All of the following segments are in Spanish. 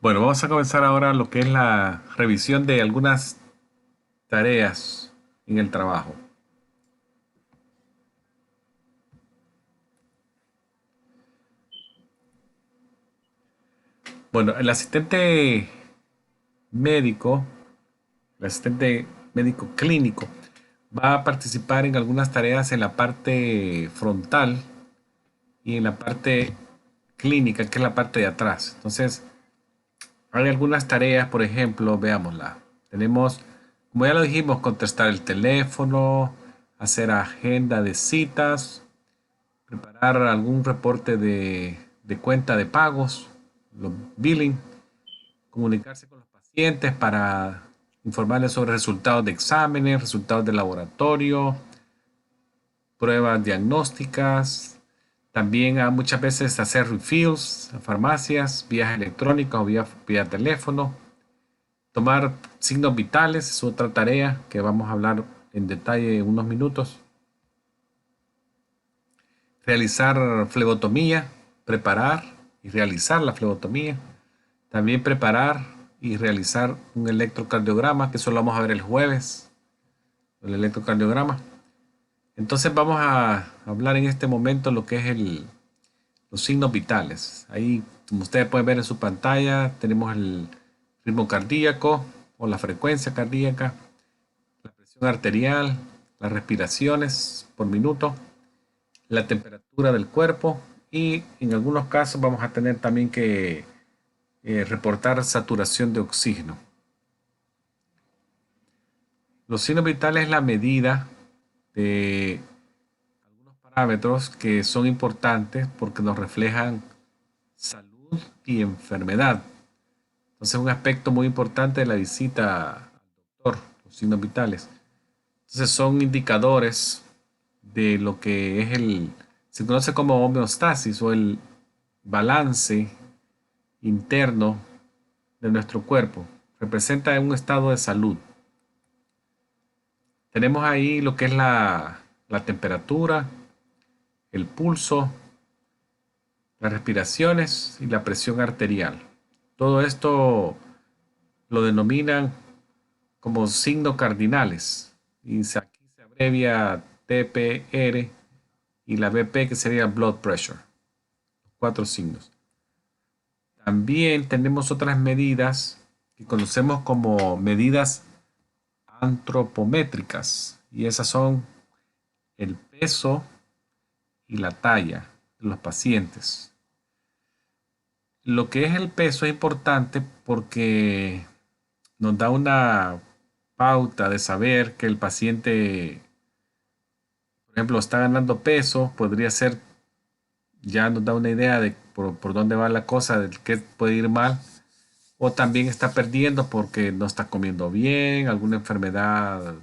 Bueno, vamos a comenzar ahora lo que es la revisión de algunas tareas en el trabajo. Bueno, médico, el asistente médico clínico, va a participar en algunas tareas en la parte frontal y en la parte clínica, que es la parte de atrás. Entonces, hay algunas tareas, por ejemplo, veámosla. Tenemos, como ya lo dijimos, contestar el teléfono, hacer agenda de citas, preparar algún reporte de cuenta de pagos, los billing, comunicarse con los pacientes para informarles sobre resultados de exámenes, resultados de laboratorio, pruebas diagnósticas. También muchas veces hacer refills a farmacias, vías electrónicas o vía teléfono. Tomar signos vitales es otra tarea que vamos a hablar en detalle en unos minutos. Realizar flebotomía, preparar y realizar la flebotomía. También preparar y realizar un electrocardiograma, que eso lo vamos a ver el jueves, el electrocardiograma. Entonces vamos a hablar en este momento lo que es los signos vitales. Ahí, como ustedes pueden ver en su pantalla, tenemos el ritmo cardíaco o la frecuencia cardíaca, la presión arterial, las respiraciones por minuto, la temperatura del cuerpo y en algunos casos vamos a tener también que reportar saturación de oxígeno. Los signos vitales es la medida de algunos parámetros que son importantes porque nos reflejan salud y enfermedad. Entonces, un aspecto muy importante de la visita al doctor, los signos vitales. Entonces, son indicadores de lo que es se conoce como homeostasis o el balance interno de nuestro cuerpo. Representa un estado de salud. Tenemos ahí lo que es la temperatura, el pulso, las respiraciones y la presión arterial. Todo esto lo denominan como signos cardinales. Y aquí se abrevia TPR y la BP, que sería blood pressure. Cuatro signos. También tenemos otras medidas que conocemos como medidas antropométricas. Y esas son el peso y la talla de los pacientes. Lo que es el peso es importante porque nos da una pauta de saber que el paciente, por ejemplo, está ganando peso, podría ser, ya nos da una idea de por dónde va la cosa, de qué puede ir mal, o también está perdiendo porque no está comiendo bien, alguna enfermedad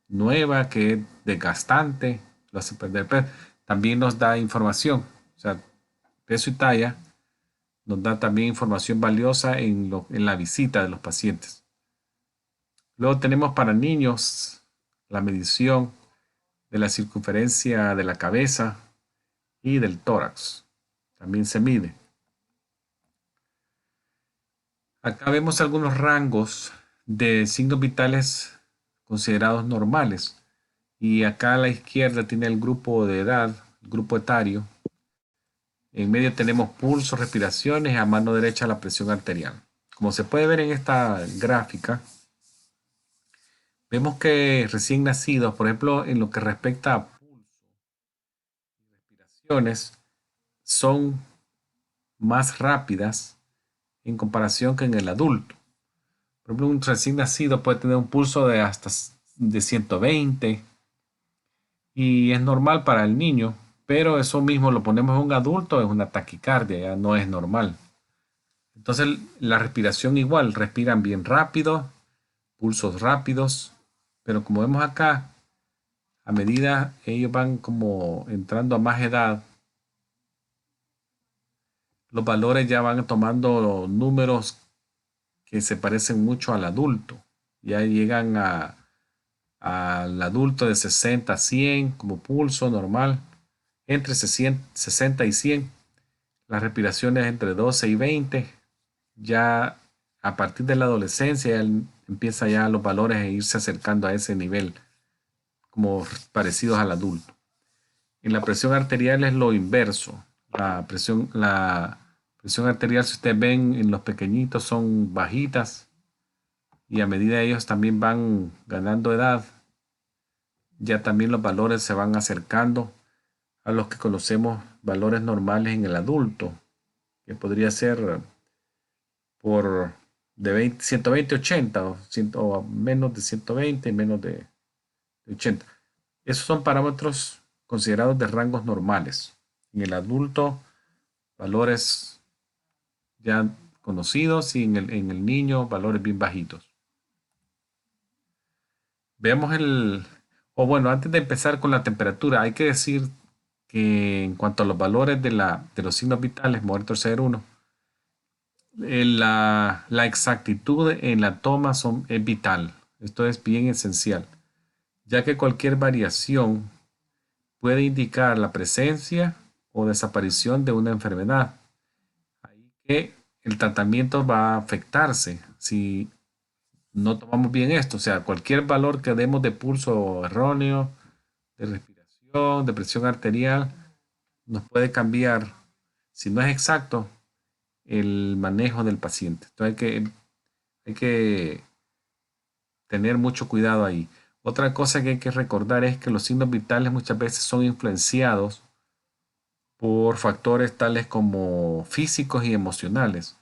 nueva que es desgastante, lo hace perder peso. También nos da información, o sea, peso y talla nos da también información valiosa en la visita de los pacientes. Luego tenemos para niños la medición de la circunferencia de la cabeza y del tórax. También se mide. Acá vemos algunos rangos de signos vitales considerados normales. Y acá a la izquierda tiene el grupo de edad, el grupo etario. En medio tenemos pulso, respiraciones, a mano derecha la presión arterial. Como se puede ver en esta gráfica, vemos que recién nacidos, por ejemplo, en lo que respecta a pulso y respiraciones, son más rápidas en comparación que en el adulto. Por ejemplo, un recién nacido puede tener un pulso de hasta de 120 y es normal para el niño, pero eso mismo lo ponemos en un adulto, es una taquicardia, ya no es normal. Entonces la respiración igual, respiran bien rápido, pulsos rápidos, pero como vemos acá, a medida ellos van como entrando a más edad, los valores ya van tomando números que se parecen mucho al adulto. Ya llegan al adulto de 60 a 100 como pulso normal, entre 60 y 100. Las respiraciones entre 12 y 20. Ya a partir de la adolescencia empieza ya los valores a irse acercando a ese nivel, como parecidos al adulto. En la presión arterial es lo inverso. La presión arterial, si ustedes ven en los pequeñitos, son bajitas y a medida que ellos también van ganando edad, ya también los valores se van acercando a los que conocemos valores normales en el adulto, que podría ser por de 120 a 80 o menos de 120 y menos de 80. Esos son parámetros considerados de rangos normales. En el adulto, valores ya conocidos y en el niño, valores bien bajitos. Veamos bueno, antes de empezar con la temperatura, hay que decir que en cuanto a los valores de los signos vitales, mover, torcer, uno, la exactitud en la toma es vital. Esto es bien esencial, ya que cualquier variación puede indicar la presencia o desaparición de una enfermedad. Ahí que el tratamiento va a afectarse si no tomamos bien esto. O sea, cualquier valor que demos de pulso erróneo, de respiración, de presión arterial, nos puede cambiar, si no es exacto, el manejo del paciente. Entonces hay que tener mucho cuidado ahí. Otra cosa que hay que recordar es que los signos vitales muchas veces son influenciados por factores tales como físicos y emocionales.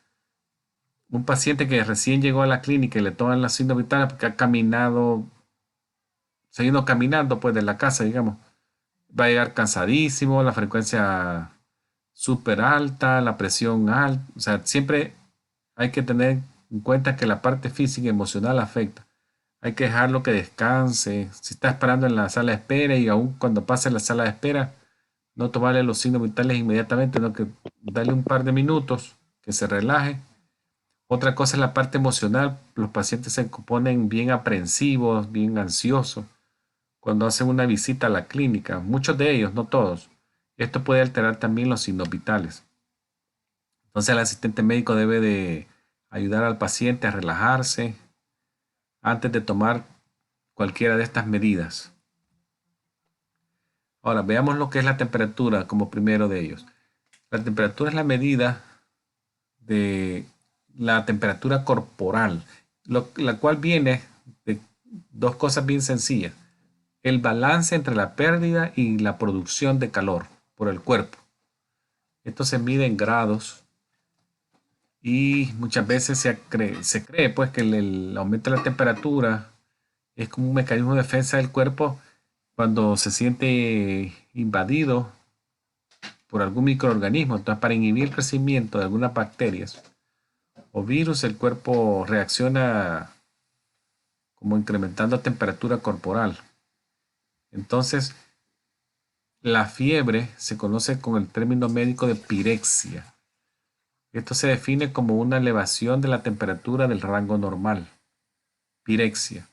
Un paciente que recién llegó a la clínica y le toman los signos vitales porque ha caminado, se ha ido caminando pues de la casa, digamos, va a llegar cansadísimo, la frecuencia súper alta, la presión alta, o sea, siempre hay que tener en cuenta que la parte física y emocional afecta. Hay que dejarlo que descanse. Si está esperando en la sala de espera y aún cuando pase la sala de espera, no tomarle los signos vitales inmediatamente, sino que darle un par de minutos, que se relaje. Otra cosa es la parte emocional. Los pacientes se ponen bien aprensivos, bien ansiosos cuando hacen una visita a la clínica. Muchos de ellos, no todos. Esto puede alterar también los signos vitales. Entonces el asistente médico debe de ayudar al paciente a relajarse antes de tomar cualquiera de estas medidas. Ahora, veamos lo que es la temperatura como primero de ellos. La temperatura es la medida de la temperatura corporal, la cual viene de dos cosas bien sencillas. El balance entre la pérdida y la producción de calor por el cuerpo. Esto se mide en grados y muchas veces se cree pues que el aumento de la temperatura es como un mecanismo de defensa del cuerpo cuando se siente invadido por algún microorganismo. Entonces, para inhibir el crecimiento de algunas bacterias o virus, el cuerpo reacciona como incrementando la temperatura corporal. Entonces, la fiebre se conoce con el término médico de pirexia. Esto se define como una elevación de la temperatura del rango normal. Pirexia.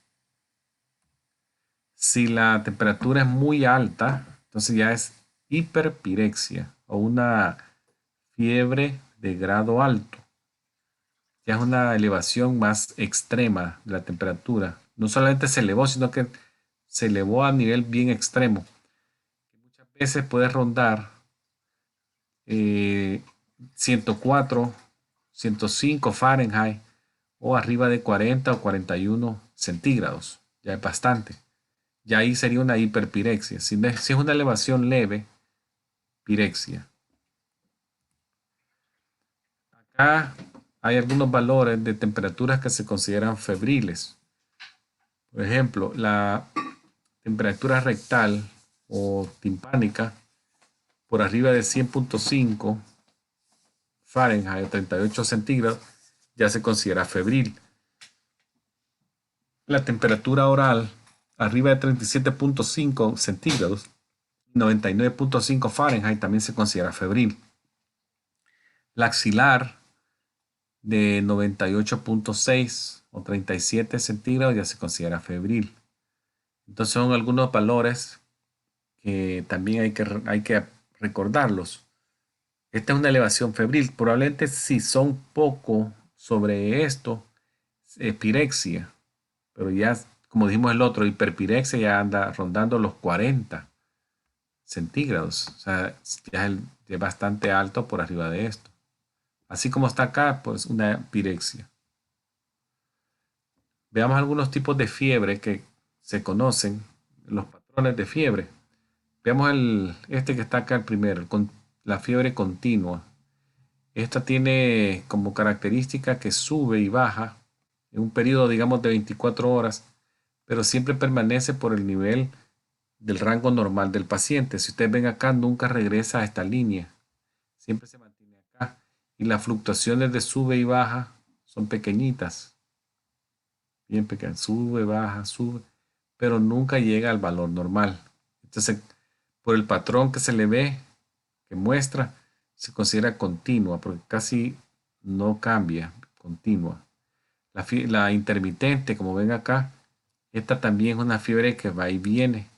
Si la temperatura es muy alta, entonces ya es hiperpirexia o una fiebre de grado alto. Ya es una elevación más extrema de la temperatura. No solamente se elevó, sino que se elevó a nivel bien extremo. Muchas veces puede rondar 104, 105 Fahrenheit o arriba de 40 o 41 centígrados. Ya es bastante. Ya ahí sería una hiperpirexia. Si es una elevación leve, pirexia. Acá hay algunos valores de temperaturas que se consideran febriles. Por ejemplo, la temperatura rectal o timpánica por arriba de 100.5 Fahrenheit o 38 centígrados ya se considera febril. La temperatura oral arriba de 37.5 centígrados, 99.5 Fahrenheit también se considera febril. La axilar de 98.6 o 37 centígrados ya se considera febril. Entonces son algunos valores que también hay que recordarlos. Esta es una elevación febril. Probablemente si son poco sobre esto es pirexia, pero ya, como dijimos el otro, hiperpirexia ya anda rondando los 40 centígrados. O sea, ya es bastante alto por arriba de esto. Así como está acá, pues una pirexia. Veamos algunos tipos de fiebre que se conocen, los patrones de fiebre. Veamos este que está acá el primero, la fiebre continua. Esta tiene como característica que sube y baja en un periodo, digamos, de 24 horas, pero siempre permanece por el nivel del rango normal del paciente. Si ustedes ven acá, nunca regresa a esta línea, siempre se mantiene acá. Y las fluctuaciones de sube y baja son pequeñitas, bien pequeñas, sube, baja, sube, pero nunca llega al valor normal. Entonces, por el patrón que se le ve, que muestra, se considera continua, porque casi no cambia, continua. La intermitente, como ven acá, esta también es una fiebre que va y viene.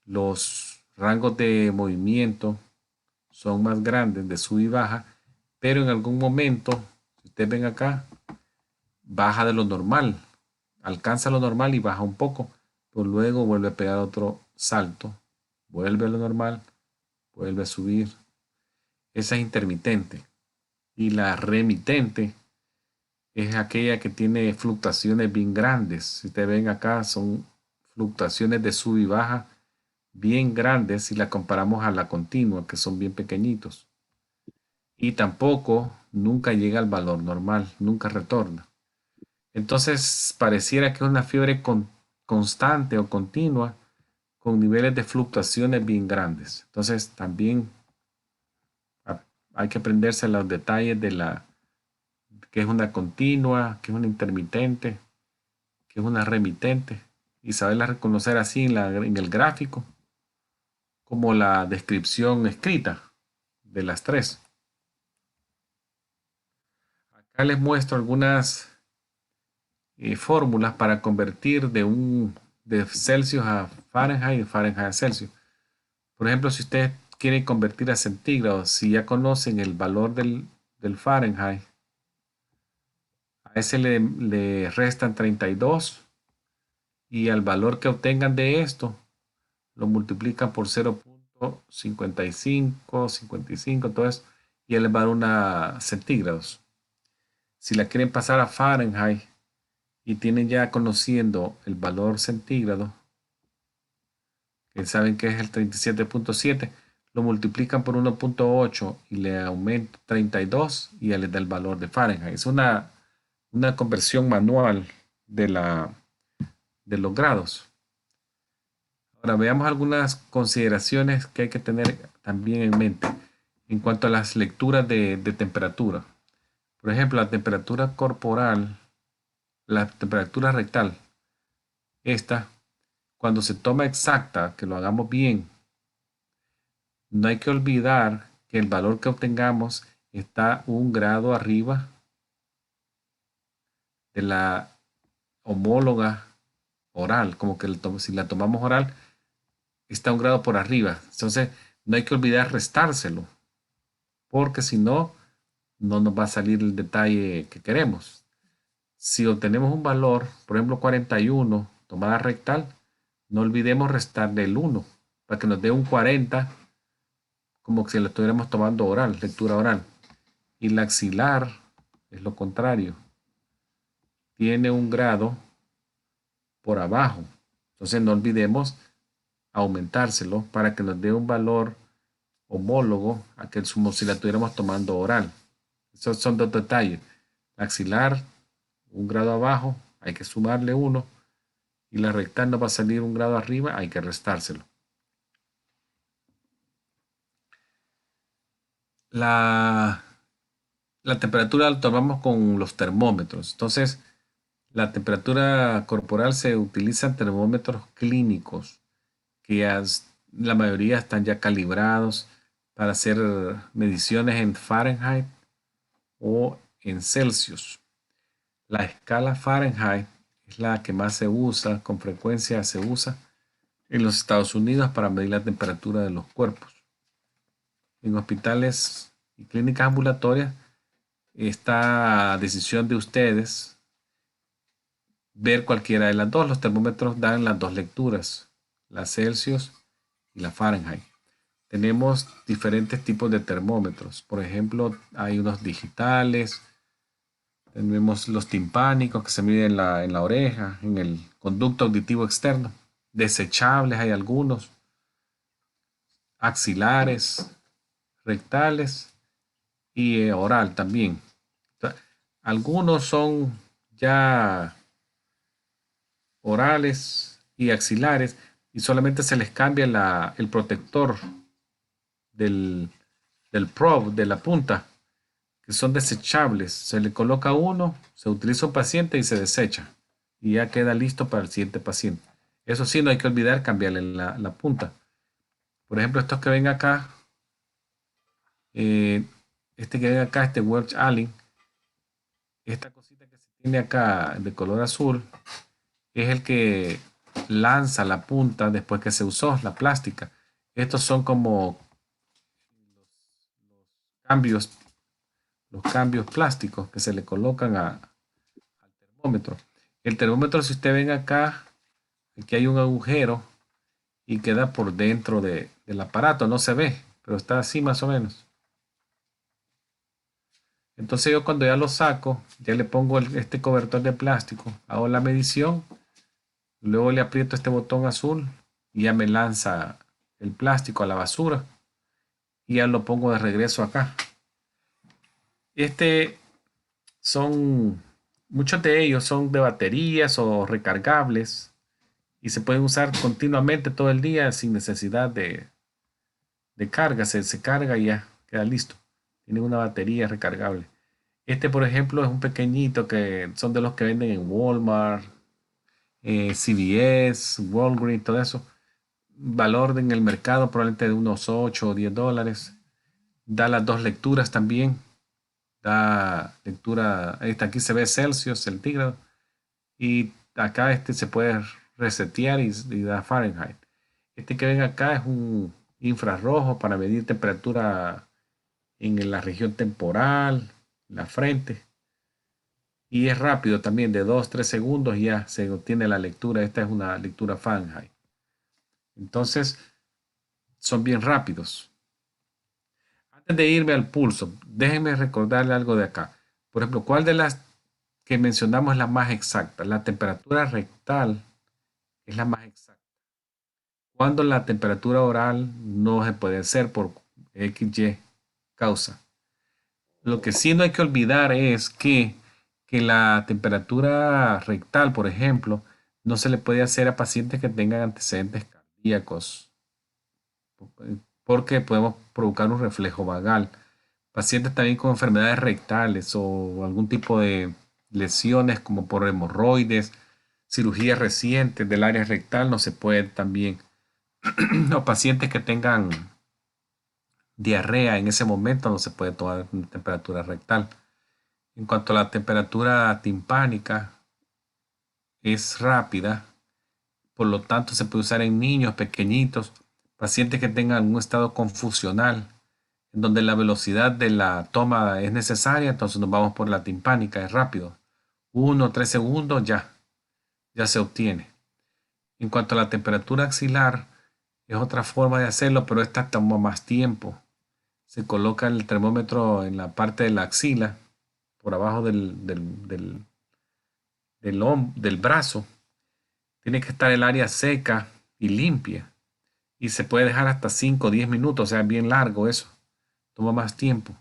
Los rangos de movimiento son más grandes, de sub y baja, pero en algún momento, si ustedes ven acá, baja de lo normal, alcanza lo normal y baja un poco, pero luego vuelve a pegar otro salto, vuelve a lo normal, vuelve a subir. Esa es intermitente. Y la remitente es aquella que tiene fluctuaciones bien grandes. Si ustedes ven acá, son fluctuaciones de sub y baja bien grandes si la comparamos a la continua, que son bien pequeñitos. Y tampoco nunca llega al valor normal, nunca retorna. Entonces pareciera que es una fiebre constante o continua con niveles de fluctuaciones bien grandes. Entonces también hay que aprenderse los detalles de que es una continua, que es una intermitente, que es una remitente y saberla reconocer así en el gráfico como la descripción escrita de las tres. Acá les muestro algunas fórmulas para convertir de Celsius a Fahrenheit y de Fahrenheit a Celsius. Por ejemplo, si ustedes quieren convertir a centígrados, si ya conocen el valor del Fahrenheit, a ese le restan 32 y al valor que obtengan de esto lo multiplican por 0.55, 55, entonces, y él les va a dar una centígrados. Si la quieren pasar a Fahrenheit y tienen ya conociendo el valor centígrado, que saben que es el 37.7, lo multiplican por 1.8 y le aumenta 32 y ya les da el valor de Fahrenheit. Es una conversión manual de los grados. Ahora veamos algunas consideraciones que hay que tener también en mente en cuanto a las lecturas de temperatura. Por ejemplo, la temperatura corporal, la temperatura rectal, esta, cuando se toma exacta, que lo hagamos bien, no hay que olvidar que el valor que obtengamos está 1 grado arriba de la homóloga oral, como que si la tomamos oral, está 1 grado por arriba. Entonces, no hay que olvidar restárselo, porque si no, no nos va a salir el detalle que queremos. Si obtenemos un valor, por ejemplo 41, tomada rectal, no olvidemos restarle el 1 para que nos dé un 40, como si lo estuviéramos tomando oral, lectura oral. Y la axilar es lo contrario, tiene 1 grado por abajo. Entonces no olvidemos aumentárselo para que nos dé un valor homólogo a que como si la estuviéramos tomando oral. Esos son dos detalles. La axilar, 1 grado abajo, hay que sumarle 1. Y la rectal nos va a salir 1 grado arriba, hay que restárselo. La temperatura la tomamos con los termómetros. Entonces, la temperatura corporal se utilizan termómetros clínicos que la mayoría están ya calibrados para hacer mediciones en Fahrenheit o en Celsius. La escala Fahrenheit es la que más se usa, con frecuencia se usa en los Estados Unidos para medir la temperatura de los cuerpos. En hospitales y clínicas ambulatorias está a decisión de ustedes ver cualquiera de las dos. Los termómetros dan las dos lecturas, la Celsius y la Fahrenheit. Tenemos diferentes tipos de termómetros. Por ejemplo, hay unos digitales, tenemos los timpánicos que se miden en la oreja, en el conducto auditivo externo. Desechables hay algunos, axilares, rectales y oral también. Algunos son ya orales y axilares y solamente se les cambia el protector del, del probe, de la punta, que son desechables. Se le coloca uno, se utiliza un paciente y se desecha y ya queda listo para el siguiente paciente. Eso sí, no hay que olvidar cambiarle la punta. Por ejemplo, estos que ven acá, eh, este que ven acá, este Welch Allyn, esta cosita que se tiene acá de color azul, es el que lanza la punta después que se usó la plástica. Estos son como cambios, los cambios plásticos que se le colocan al termómetro. El termómetro, si usted ven acá, aquí hay un agujero y queda por dentro del aparato, no se ve, pero está así más o menos. Entonces yo cuando ya lo saco, ya le pongo este cobertor de plástico, hago la medición, luego le aprieto este botón azul y ya me lanza el plástico a la basura y ya lo pongo de regreso acá. Este son, muchos de ellos son de baterías o recargables y se pueden usar continuamente todo el día sin necesidad de carga. Se carga y ya queda listo. Tiene una batería recargable. Este, por ejemplo, es un pequeñito que son de los que venden en Walmart, CVS, Walgreens, todo eso. Valor en el mercado probablemente de unos 8 o 10 dólares. Da las dos lecturas también. Da lectura, aquí se ve Celsius, centígrado, y acá este se puede resetear y da Fahrenheit. Este que ven acá es un infrarrojo para medir temperatura en la región temporal, la frente. Y es rápido también, de 2-3 segundos ya se obtiene la lectura. Esta es una lectura Fahrenheit. Entonces, son bien rápidos. Antes de irme al pulso, déjenme recordarle algo de acá. Por ejemplo, ¿cuál de las que mencionamos es la más exacta? La temperatura rectal es la más exacta. Cuando la temperatura oral no se puede hacer por XY causa. Lo que sí no hay que olvidar es que la temperatura rectal, por ejemplo, no se le puede hacer a pacientes que tengan antecedentes cardíacos, porque podemos provocar un reflejo vagal. Pacientes también con enfermedades rectales o algún tipo de lesiones como por hemorroides, cirugías recientes del área rectal no se puede también. O pacientes que tengan diarrea en ese momento no se puede tomar temperatura rectal. En cuanto a la temperatura timpánica, es rápida, por lo tanto se puede usar en niños pequeñitos, pacientes que tengan un estado confusional, en donde la velocidad de la toma es necesaria, entonces nos vamos por la timpánica, es rápido. 1 o 3 segundos ya se obtiene. En cuanto a la temperatura axilar, es otra forma de hacerlo, pero esta toma más tiempo. Se coloca el termómetro en la parte de la axila, por abajo del brazo. Tiene que estar el área seca y limpia. Y se puede dejar hasta 5 o 10 minutos, o sea, bien largo eso. Toma más tiempo.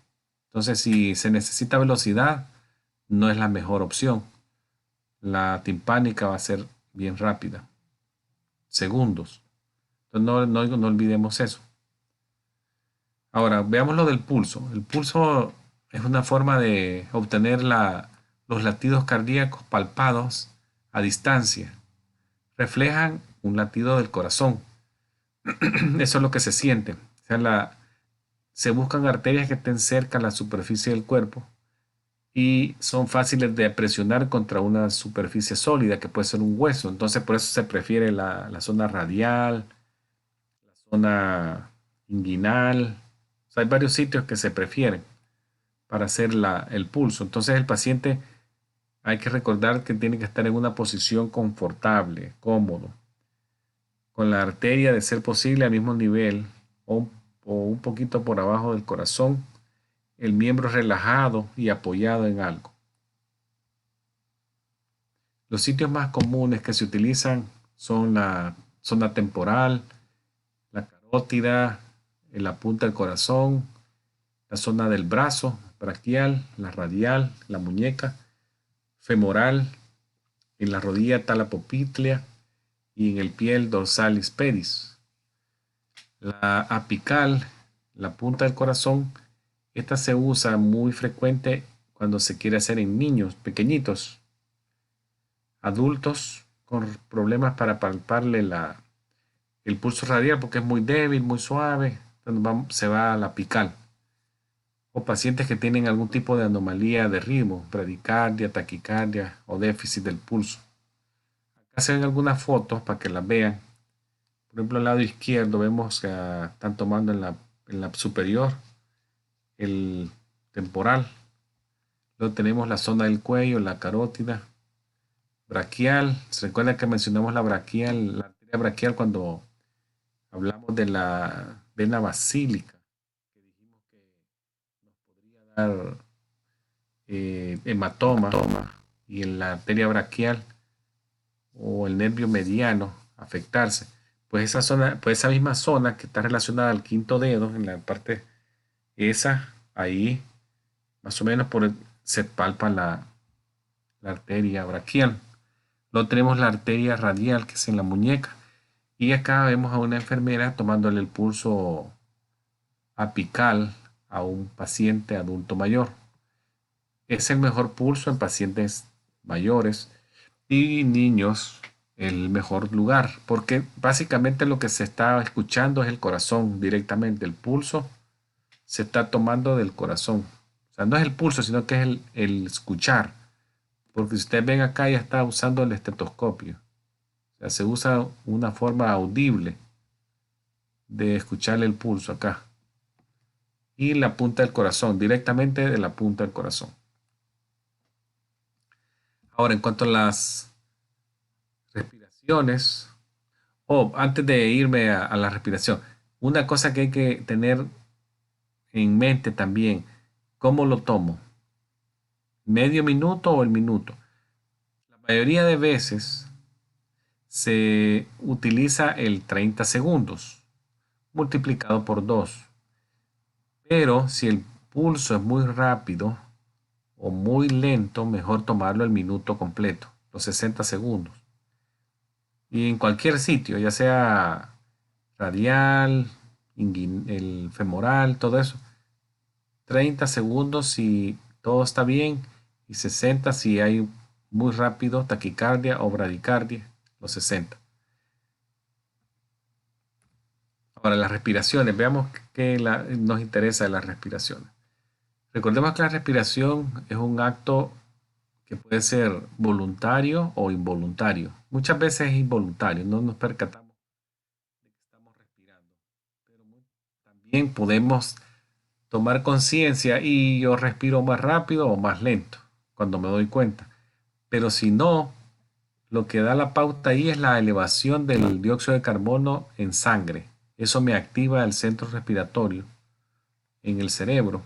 Entonces, si se necesita velocidad, no es la mejor opción. La timpánica va a ser bien rápida. Segundos. Entonces, no olvidemos eso. Ahora, veamos lo del pulso. El pulso es una forma de obtener los latidos cardíacos palpados a distancia. Reflejan un latido del corazón. Eso es lo que se siente. O sea, se buscan arterias que estén cerca a la superficie del cuerpo y son fáciles de presionar contra una superficie sólida que puede ser un hueso. Entonces, por eso se prefiere la zona radial, la zona inguinal. O sea, hay varios sitios que se prefieren. para hacer el pulso. Entonces el paciente hay que recordar que tiene que estar en una posición confortable, cómodo, con la arteria de ser posible al mismo nivel o un poquito por abajo del corazón, el miembro relajado y apoyado en algo. Los sitios más comunes que se utilizan son la zona temporal, la carótida, en la punta del corazón, la zona del brazo, braquial, la radial, la muñeca, femoral, en la rodilla talapopitlea y en el pie el dorsalis pedis. La apical, la punta del corazón, esta se usa muy frecuente cuando se quiere hacer en niños pequeñitos, adultos con problemas para palparle el pulso radial porque es muy débil, muy suave, se va a la apical. O pacientes que tienen algún tipo de anomalía de ritmo, bradicardia, taquicardia o déficit del pulso. Acá se ven algunas fotos para que las vean. Por ejemplo, al lado izquierdo vemos que están tomando en la superior el temporal. Luego tenemos la zona del cuello, la carótida, braquial. ¿Se recuerda que mencionamos la braquial, la arteria braquial cuando hablamos de la vena basílica? Que dijimos que nos podría dar hematoma y en la arteria braquial o el nervio mediano afectarse. Pues esa zona, pues esa misma zona que está relacionada al quinto dedo, en la parte esa, ahí, más o menos se palpa la arteria braquial. Luego tenemos la arteria radial, que es en la muñeca. Y acá vemos a una enfermera tomándole el pulso apical a un paciente adulto mayor. Es el mejor pulso en pacientes mayores y niños, el mejor lugar, porque básicamente lo que se está escuchando es el corazón directamente, el pulso se está tomando del corazón. O sea, no es el pulso, sino que es el escuchar, porque si ustedes ven acá ya está usando el estetoscopio. O sea, se usa una forma audible de escucharle el pulso acá. Y la punta del corazón, directamente de la punta del corazón. Ahora, en cuanto a las respiraciones, antes de irme a la respiración, una cosa que hay que tener en mente también, ¿cómo lo tomo? ¿Medio minuto o el minuto? La mayoría de veces se utiliza el 30 segundos multiplicado por 2. Pero si el pulso es muy rápido o muy lento, mejor tomarlo el minuto completo, los 60 segundos. Y en cualquier sitio, ya sea radial, el femoral, todo eso, 30 segundos si todo está bien y 60 si hay muy rápido, taquicardia o bradicardia, los 60. Ahora, las respiraciones, veamos qué nos interesa de las respiraciones. Recordemos que la respiración es un acto que puede ser voluntario o involuntario. Muchas veces es involuntario, no nos percatamos de que estamos respirando. Pero también podemos tomar conciencia y yo respiro más rápido o más lento cuando me doy cuenta. Pero si no, lo que da la pauta ahí es la elevación del dióxido de carbono en sangre. Eso me activa el centro respiratorio en el cerebro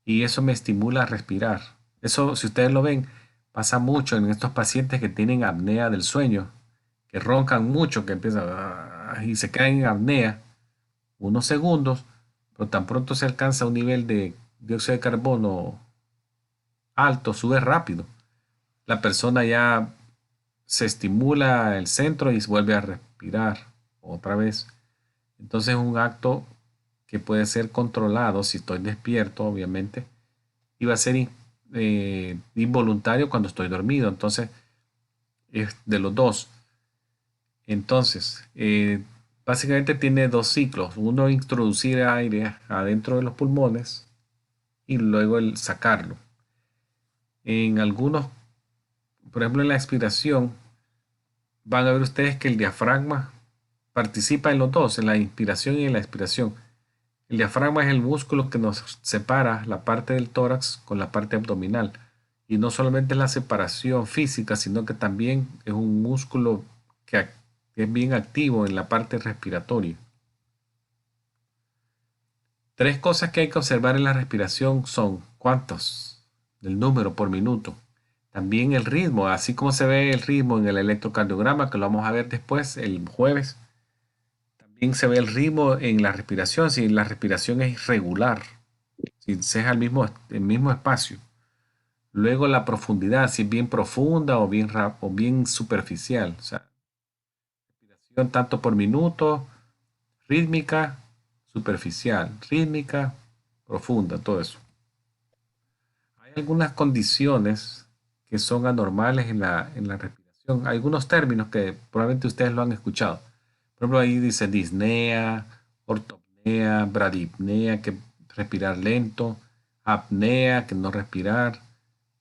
y eso me estimula a respirar. Eso, si ustedes lo ven, pasa mucho en estos pacientes que tienen apnea del sueño, que roncan mucho, que empiezan y se caen en apnea unos segundos, pero tan pronto se alcanza un nivel de dióxido de carbono alto, sube rápido. La persona ya se estimula el centro y vuelve a respirar otra vez. Entonces es un acto que puede ser controlado si estoy despierto, obviamente, y va a ser involuntario cuando estoy dormido. Entonces, es de los dos. Entonces, básicamente tiene dos ciclos. Uno, introducir aire adentro de los pulmones y luego el sacarlo. En algunos, por ejemplo, en la expiración, van a ver ustedes que el diafragma participa en los dos, en la inspiración y en la expiración. El diafragma es el músculo que nos separa la parte del tórax con la parte abdominal. Y no solamente es la separación física, sino que también es un músculo que es bien activo en la parte respiratoria. Tres cosas que hay que observar en la respiración son cuántos, el número por minuto. También el ritmo, así como se ve el ritmo en el electrocardiograma, que lo vamos a ver después el jueves. También se ve el ritmo en la respiración, si la respiración es irregular, si se es el mismo espacio. Luego la profundidad, si es bien profunda o bien superficial. O sea, respiración tanto por minuto, rítmica, superficial, rítmica, profunda, todo eso. Hay algunas condiciones que son anormales en la respiración. Hay algunos términos que probablemente ustedes lo han escuchado. Por ejemplo, ahí dice disnea, ortopnea, bradipnea, que respirar lento, apnea, que no respirar,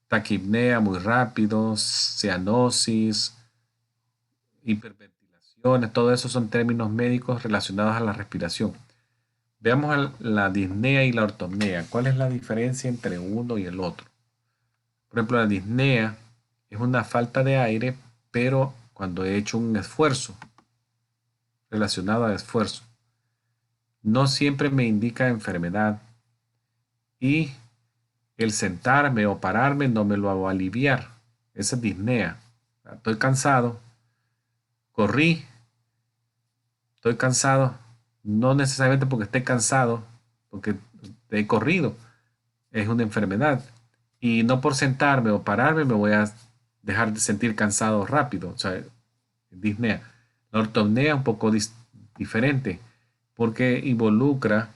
taquipnea, muy rápido, cianosis, hiperventilaciones, todo eso son términos médicos relacionados a la respiración. Veamos la disnea y la ortopnea. ¿Cuál es la diferencia entre uno y el otro? Por ejemplo, la disnea es una falta de aire, pero cuando he hecho un esfuerzo, relacionado a esfuerzo. No siempre me indica enfermedad y el sentarme o pararme no me lo va a aliviar. Esa es disnea. Estoy cansado, corrí, estoy cansado, no necesariamente porque esté cansado, porque he corrido, es una enfermedad. Y no por sentarme o pararme me voy a dejar de sentir cansado rápido. O sea, disnea. La ortopnea es un poco diferente porque involucra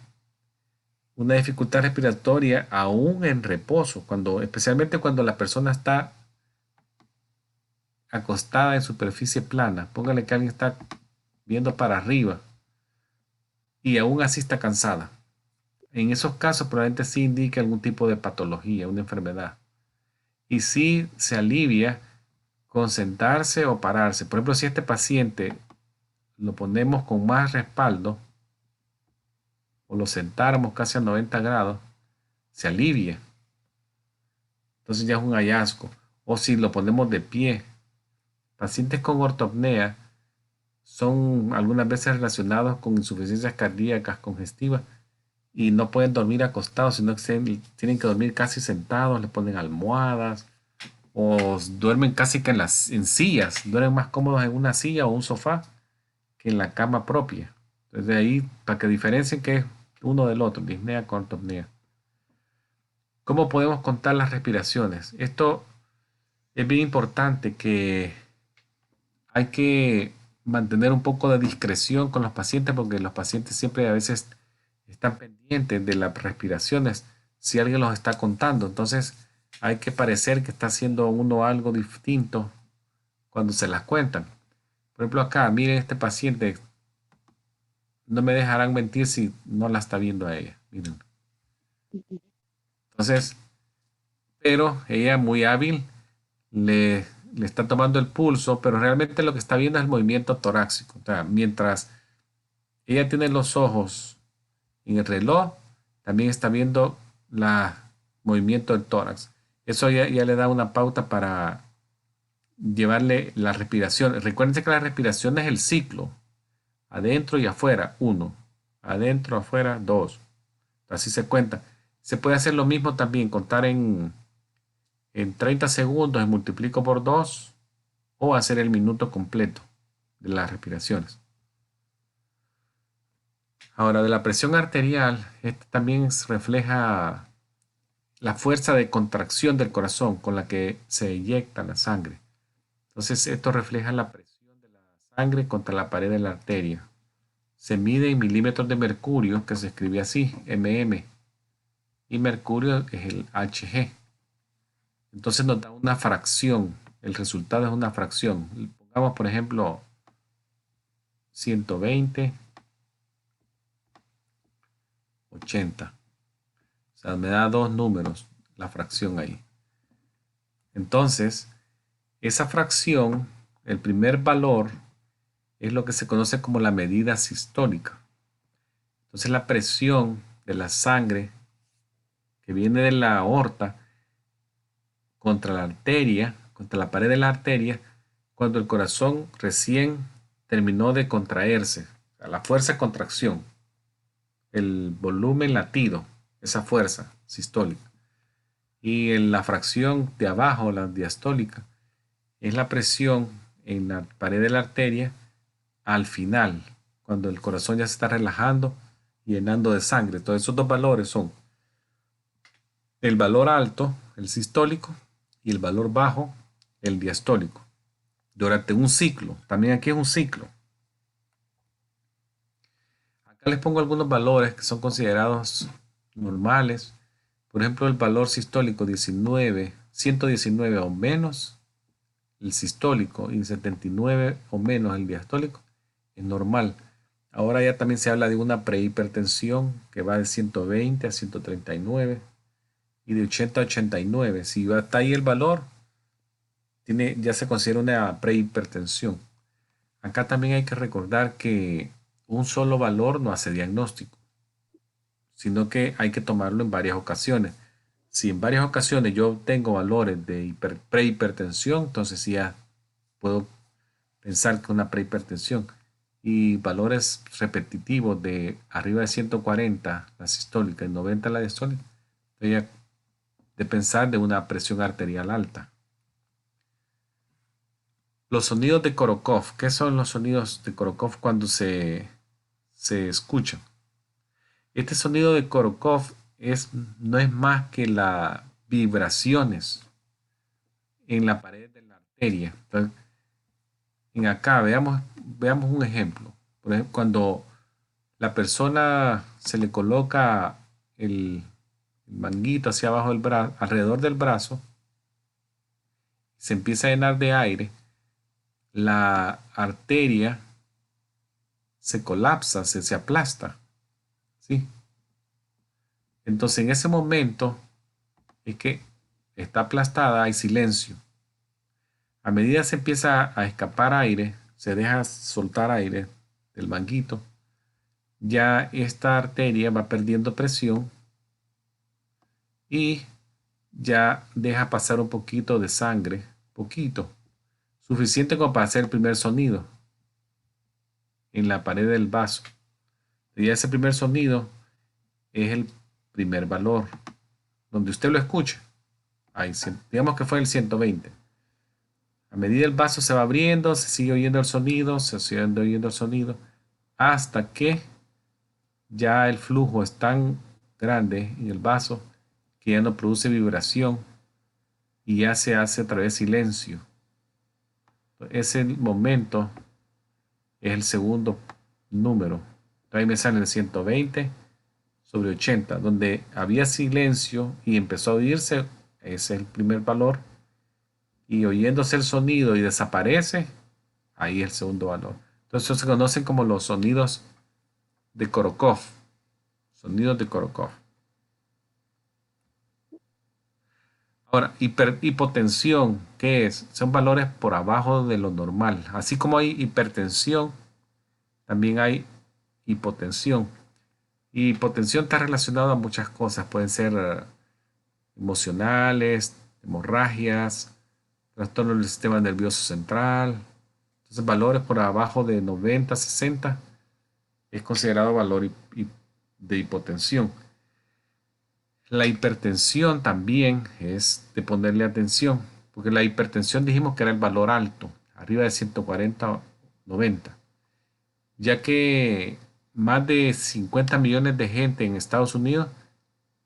una dificultad respiratoria aún en reposo, especialmente cuando la persona está acostada en superficie plana. Póngale que alguien está viendo para arriba y aún así está cansada. En esos casos probablemente sí indique algún tipo de patología, una enfermedad. Y sí se alivia con sentarse o pararse. Por ejemplo, si este paciente lo ponemos con más respaldo o lo sentáramos casi a 90 grados, se alivia. Entonces ya es un hallazgo. O si lo ponemos de pie. Pacientes con ortopnea son algunas veces relacionados con insuficiencias cardíacas congestivas y no pueden dormir acostados, sino que tienen que dormir casi sentados, le ponen almohadas o duermen casi que en sillas, duermen más cómodos en una silla o un sofá que en la cama propia. Entonces de ahí, para que diferencien que es uno del otro, disnea con ortopnea. ¿Cómo podemos contar las respiraciones? Esto es bien importante que hay que mantener un poco de discreción con los pacientes porque los pacientes siempre a veces están pendientes de las respiraciones si alguien los está contando. Entonces hay que parecer que está haciendo uno algo distinto cuando se las cuentan. Por ejemplo, acá, miren este paciente, no me dejarán mentir si no la está viendo a ella. Miren. Entonces, pero ella muy hábil le está tomando el pulso, pero realmente lo que está viendo es el movimiento torácico. O sea, mientras ella tiene los ojos en el reloj, también está viendo el movimiento del tórax. Eso ya le da una pauta para llevarle la respiración. Recuerden que la respiración es el ciclo, adentro y afuera, 1, adentro, afuera, 2. Así se cuenta. Se puede hacer lo mismo también, contar en 30 segundos y multiplico por 2 o hacer el minuto completo de las respiraciones. Ahora, de la presión arterial, esto también refleja la fuerza de contracción del corazón con la que se eyecta la sangre. Entonces, esto refleja la presión de la sangre contra la pared de la arteria. Se mide en milímetros de mercurio, que se escribe así, mm, y mercurio es el Hg. Entonces nos da una fracción, el resultado es una fracción. Pongamos, por ejemplo, 120, 80. O sea, me da dos números la fracción ahí. Entonces, esa fracción, el primer valor, es lo que se conoce como la medida sistólica. Entonces la presión de la sangre que viene de la aorta contra la arteria, contra la pared de la arteria, cuando el corazón recién terminó de contraerse, la fuerza de contracción, el volumen latido, esa fuerza sistólica. Y en la fracción de abajo, la diastólica, es la presión en la pared de la arteria al final, cuando el corazón ya se está relajando y llenando de sangre. Entonces esos dos valores son el valor alto, el sistólico, y el valor bajo, el diastólico, durante un ciclo. También aquí es un ciclo. Acá les pongo algunos valores que son considerados normales. Por ejemplo, el valor sistólico 19, 119 o menos, el sistólico, y 79 o menos el diastólico, es normal. Ahora ya también se habla de una prehipertensión que va de 120 a 139 y de 80 a 89. Si está ahí el valor, ya se considera una prehipertensión. Acá también hay que recordar que un solo valor no hace diagnóstico, sino que hay que tomarlo en varias ocasiones. Si en varias ocasiones yo tengo valores de prehipertensión, entonces ya puedo pensar que una prehipertensión. Y valores repetitivos de arriba de 140 la sistólica y 90 la diastólica, ya de pensar de una presión arterial alta. Los sonidos de Korokov. ¿Qué son los sonidos de Korokov cuando se escuchan? Este sonido de Korokov no es más que las vibraciones en la pared de la arteria. Entonces, en acá veamos un ejemplo. Por ejemplo, cuando la persona se le coloca el manguito hacia abajo del brazo, alrededor del brazo, se empieza a llenar de aire, la arteria se colapsa, se aplasta, ¿sí? Entonces en ese momento es que está aplastada, hay silencio. A medida se empieza a escapar aire, se deja soltar aire del manguito, ya esta arteria va perdiendo presión y ya deja pasar un poquito de sangre, poquito, suficiente como para hacer el primer sonido en la pared del vaso. Y ese primer sonido es el primer valor, donde usted lo escuche. Ahí, digamos que fue el 120. A medida el vaso se va abriendo, se sigue oyendo el sonido, se sigue oyendo el sonido, hasta que ya el flujo es tan grande en el vaso que ya no produce vibración y ya se hace a través de silencio. Ese momento es el segundo número. Ahí me sale el 120 sobre 80, donde había silencio y empezó a oírse, ese es el primer valor, y oyéndose el sonido y desaparece, ahí es el segundo valor. Entonces se conocen como los sonidos de Korokov. Sonidos de Korokov. Ahora, hipotensión, ¿qué es? Son valores por abajo de lo normal. Así como hay hipertensión, también hay hipotensión. Y hipotensión está relacionada a muchas cosas. Pueden ser emocionales, hemorragias, trastorno del sistema nervioso central. Entonces, valores por abajo de 90, 60 es considerado valor de hipotensión. La hipertensión también es de ponerle atención, porque la hipertensión dijimos que era el valor alto, arriba de 140 o 90, ya que más de 50 millones de gente en Estados Unidos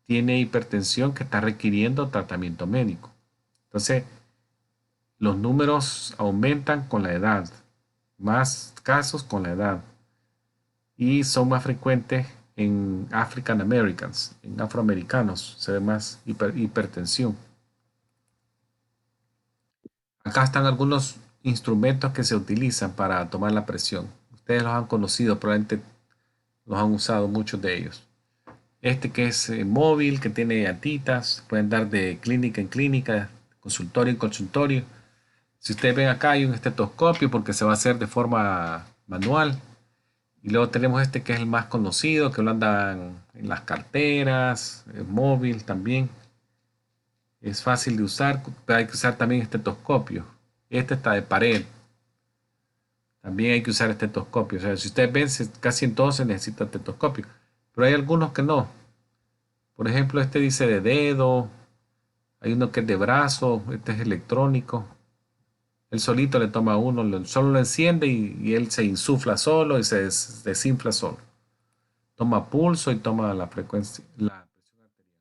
tiene hipertensión que está requiriendo tratamiento médico. Entonces, los números aumentan con la edad, más casos con la edad, y son más frecuentes en African Americans, en afroamericanos, se ve más hipertensión. Acá están algunos instrumentos que se utilizan para tomar la presión. Ustedes los han conocido, probablemente los han usado muchos de ellos. Este que es móvil, que tiene llantitas, pueden dar de clínica en clínica, consultorio en consultorio. Si ustedes ven acá hay un estetoscopio porque se va a hacer de forma manual. Y luego tenemos este que es el más conocido, que lo andan en las carteras, en móvil también. Es fácil de usar, pero hay que usar también estetoscopio. Este está de pared. También hay que usar estetoscopio. O sea, si ustedes ven, casi en todos se necesita estetoscopio. Pero hay algunos que no. Por ejemplo, este dice de dedo. Hay uno que es de brazo. Este es electrónico. Él solito le toma uno, solo lo enciende y él se insufla solo y se desinfla solo. Toma pulso y toma la frecuencia, la presión arterial.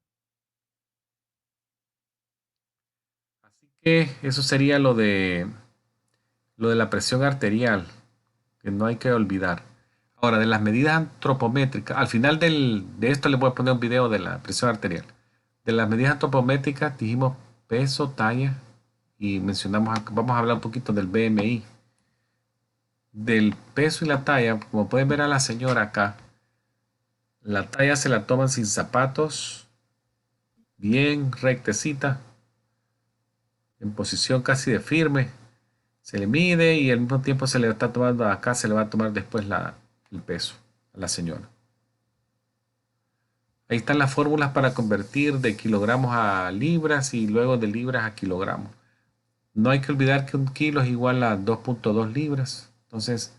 Así que eso sería lo de la presión arterial, que no hay que olvidar. Ahora, de las medidas antropométricas, al final de esto les voy a poner un video de la presión arterial. De las medidas antropométricas dijimos peso, talla y mencionamos, vamos a hablar un poquito del BMI. Del peso y la talla, como pueden ver a la señora acá, la talla se la toman sin zapatos, bien rectecita, en posición casi de firme. Se le mide y al mismo tiempo se le está tomando acá, se le va a tomar después el peso a la señora. Ahí están las fórmulas para convertir de kilogramos a libras y luego de libras a kilogramos. No hay que olvidar que un kilo es igual a 2.2 libras. Entonces,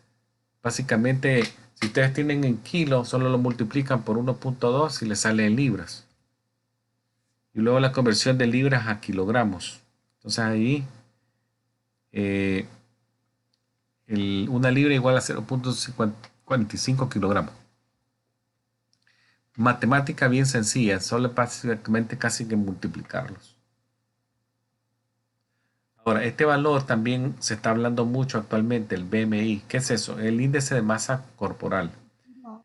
básicamente, si ustedes tienen en kilos, solo lo multiplican por 1.2 y les sale en libras. Y luego la conversión de libras a kilogramos. Entonces ahí eh, una libra igual a 0.45 kilogramos. Matemática bien sencilla, solo básicamente casi que multiplicarlos. Ahora, este valor también se está hablando mucho actualmente, el BMI. ¿Qué es eso? El índice de masa corporal.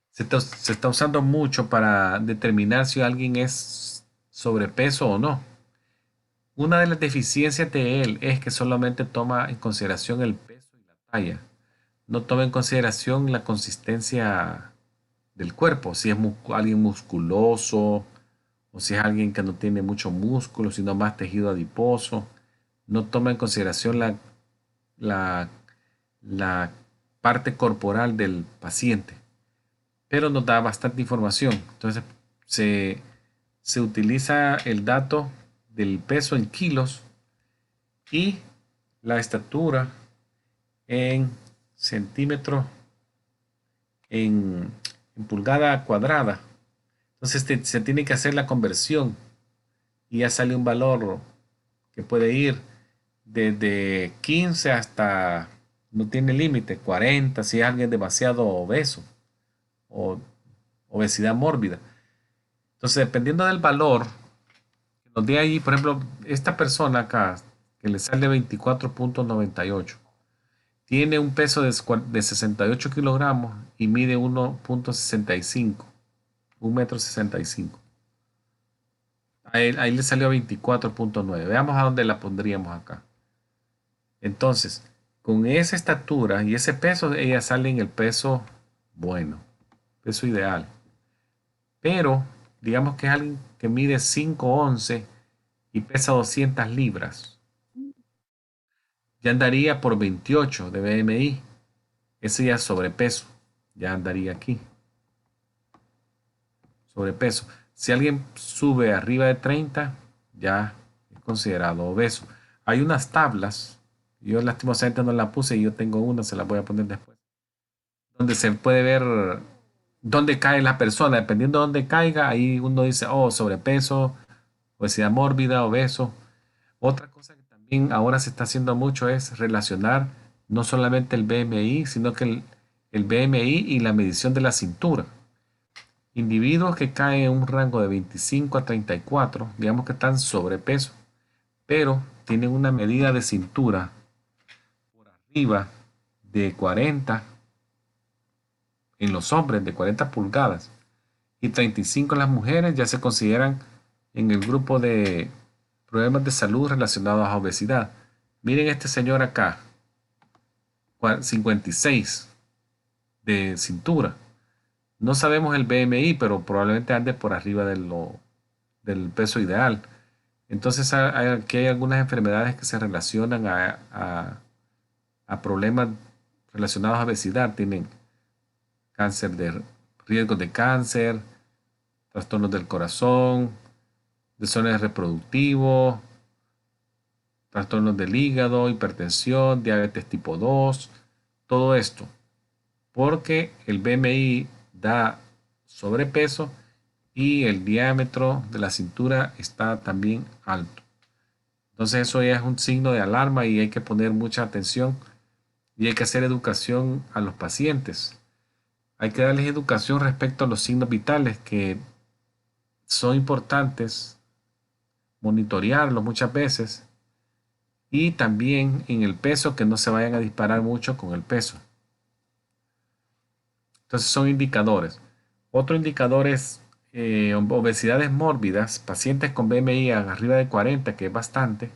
Se está usando mucho para determinar si alguien es sobrepeso o no. Una de las deficiencias de él es que solamente toma en consideración el peso y la talla. No toma en consideración la consistencia del cuerpo, si es alguien musculoso o si es alguien que no tiene mucho músculo, sino más tejido adiposo. No toma en consideración la, la parte corporal del paciente, pero nos da bastante información. Entonces, se, se utiliza el dato del peso en kilos y la estatura en centímetros en pulgada cuadrada. Entonces se tiene que hacer la conversión y ya sale un valor que puede ir desde 15 hasta, no tiene límite, 40 si es alguien demasiado obeso o obesidad mórbida. Entonces, dependiendo del valor que nos dé ahí, por ejemplo, esta persona acá que le sale 24.98 tiene un peso de 68 kilogramos y mide 1.65, 1,65 m. Ahí le salió 24.9. Veamos a dónde la pondríamos acá. Entonces, con esa estatura y ese peso, ella sale en el peso bueno, peso ideal. Pero, digamos que es alguien que mide 5'11" y pesa 200 libras. Ya andaría por 28 de BMI. Ese ya es sobrepeso. Ya andaría aquí. Sobrepeso. Si alguien sube arriba de 30, ya es considerado obeso. Hay unas tablas, yo lastimosamente no la puse y yo tengo una, se la voy a poner después, donde se puede ver dónde cae la persona. Dependiendo de dónde caiga, ahí uno dice, oh, sobrepeso, obesidad mórbida, obeso. Otra cosa que también ahora se está haciendo mucho es relacionar no solamente el BMI, sino que el BMI y la medición de la cintura. Individuos que caen en un rango de 25 a 34, digamos que están sobrepeso, pero tienen una medida de cintura por arriba de 40 en los hombres, de 40 pulgadas, y 35 en las mujeres, ya se consideran en el grupo de problemas de salud relacionados a obesidad. Miren este señor acá, 56 de cintura. No sabemos el BMI, pero probablemente ande por arriba del peso ideal. Entonces aquí hay algunas enfermedades que se relacionan a problemas relacionados a obesidad. Tienen cáncer de riesgos de cáncer, trastornos del corazón, desórdenes reproductivos, trastornos del hígado, hipertensión, diabetes tipo 2, todo esto, porque el BMI da sobrepeso y el diámetro de la cintura está también alto. Entonces eso ya es un signo de alarma y hay que poner mucha atención y hay que hacer educación a los pacientes. Hay que darles educación respecto a los signos vitales que son importantes, monitorearlos muchas veces y también en el peso, que no se vayan a disparar mucho con el peso. Entonces son indicadores. Otro indicador es obesidades mórbidas, pacientes con BMI arriba de 40, que es bastante.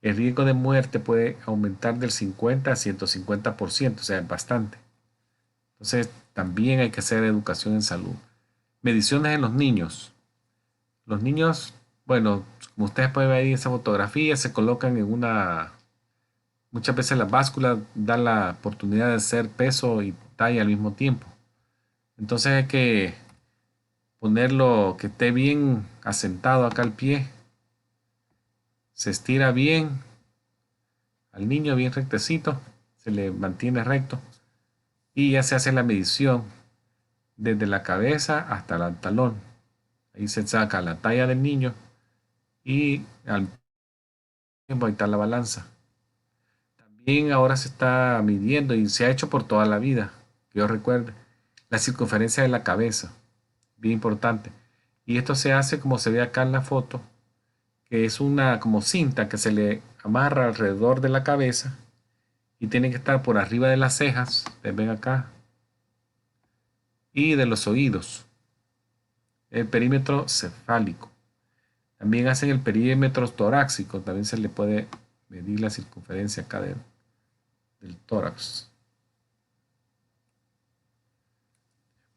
El riesgo de muerte puede aumentar del 50 a 150%, o sea, es bastante. Entonces también hay que hacer educación en salud. Mediciones en los niños. Los niños, bueno, como ustedes pueden ver ahí en esa fotografía, se colocan en una. Muchas veces las básculas dan la oportunidad de hacer peso y talla al mismo tiempo. Entonces hay que ponerlo que esté bien asentado acá al pie. Se estira bien al niño, bien rectecito. Se le mantiene recto. Y ya se hace la medición desde la cabeza hasta el talón. Ahí se saca la talla del niño y al tiempo ahí está la balanza. También ahora se está midiendo y se ha hecho por toda la vida, que yo recuerde, la circunferencia de la cabeza, bien importante. Y esto se hace como se ve acá en la foto, que es una como cinta que se le amarra alrededor de la cabeza y tiene que estar por arriba de las cejas, ven acá, y de los oídos, el perímetro cefálico. También hacen el perímetro torácico, también se le puede medir la circunferencia acá del tórax.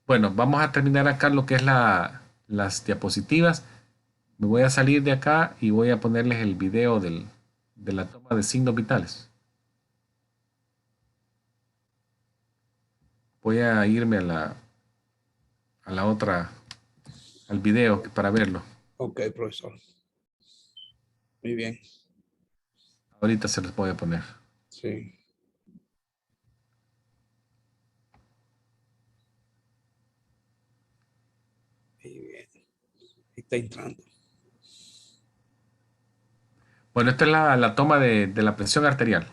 Bueno, vamos a terminar acá lo que es las diapositivas. Me voy a salir de acá y voy a ponerles el video de la toma de signos vitales. Voy a irme a la otra, al video para verlo. Ok, profesor. Muy bien. Ahorita se los voy a poner. Sí. Muy bien. Está entrando. Bueno, esta es la toma de la presión arterial.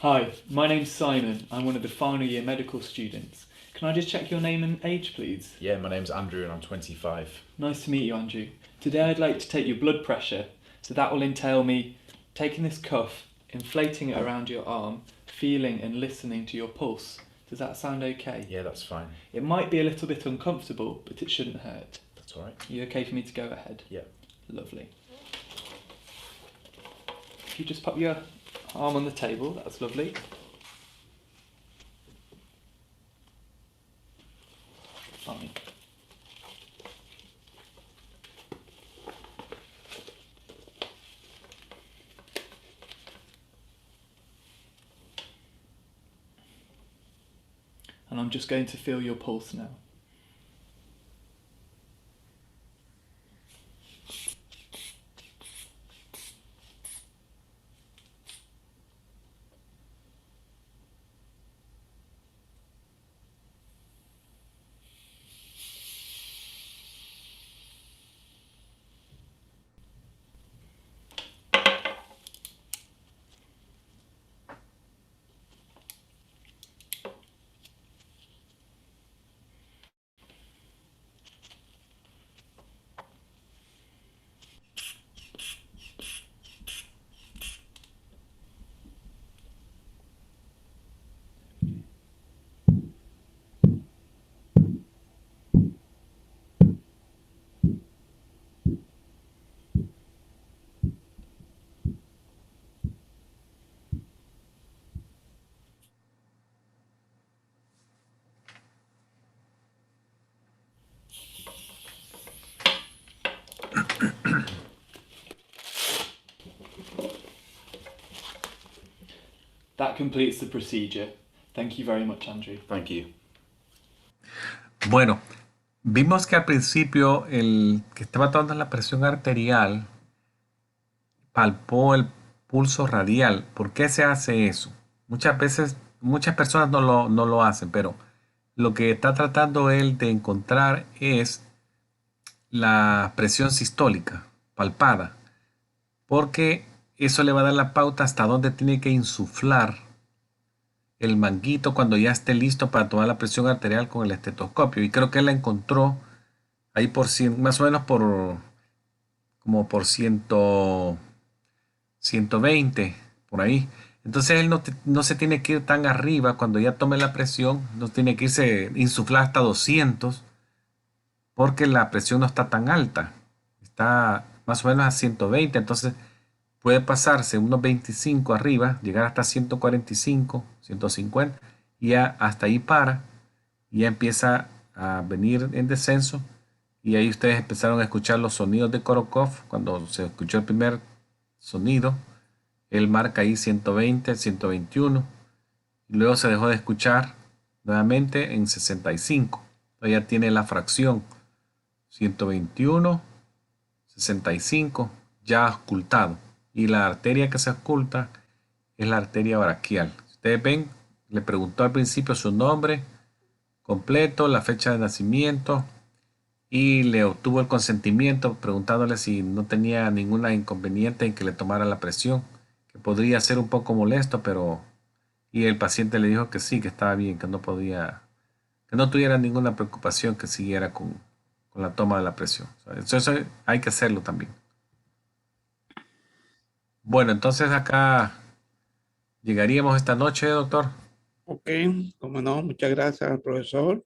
Hi, my name's Simon. I'm one of the final year medical students. Can I just check your name and age, please? Yeah, my name's Andrew and I'm 25. Nice to meet you, Andrew. Today I'd like to take your blood pressure, so that will entail me taking this cuff, inflating it around your arm, feeling and listening to your pulse. Does that sound okay? Yeah, that's fine. It might be a little bit uncomfortable, but it shouldn't hurt. That's all right. Are you okay for me to go ahead? Yeah. Lovely. If you just pop your arm on the table, that's lovely. Fine. And I'm just going to feel your pulse now. That completes the procedure. Thank you very much, Andrew. Thank you. Bueno, vimos que al principio el que estaba tomando la presión arterial palpó el pulso radial. ¿Por qué se hace eso? Muchas veces, muchas personas no lo hacen, pero lo que está tratando él de encontrar es la presión sistólica palpada, porque eso le va a dar la pauta hasta dónde tiene que insuflar el manguito cuando ya esté listo para tomar la presión arterial con el estetoscopio. Y creo que él la encontró ahí por 100, más o menos como por 120, por ahí. Entonces él no se tiene que ir tan arriba cuando ya tome la presión, no tiene que irse insuflar hasta 200, porque la presión no está tan alta, está más o menos a 120, entonces puede pasarse unos 25 arriba, llegar hasta 145, 150, y ya hasta ahí para, y ya empieza a venir en descenso, y ahí ustedes empezaron a escuchar los sonidos de Korokov. Cuando se escuchó el primer sonido, él marca ahí 120, 121, y luego se dejó de escuchar nuevamente en 65. Entonces ya tiene la fracción 121, 65 ya ocultado. Y la arteria que se oculta es la arteria braquial. Ustedes ven, le preguntó al principio su nombre completo, la fecha de nacimiento, y le obtuvo el consentimiento preguntándole si no tenía ninguna inconveniente en que le tomara la presión, que podría ser un poco molesto, pero y el paciente le dijo que sí, que estaba bien, que no podía, que no tuviera ninguna preocupación, que siguiera con la toma de la presión. O sea, eso hay que hacerlo también. Bueno, entonces acá llegaríamos esta noche, doctor. Ok, como no, muchas gracias al profesor.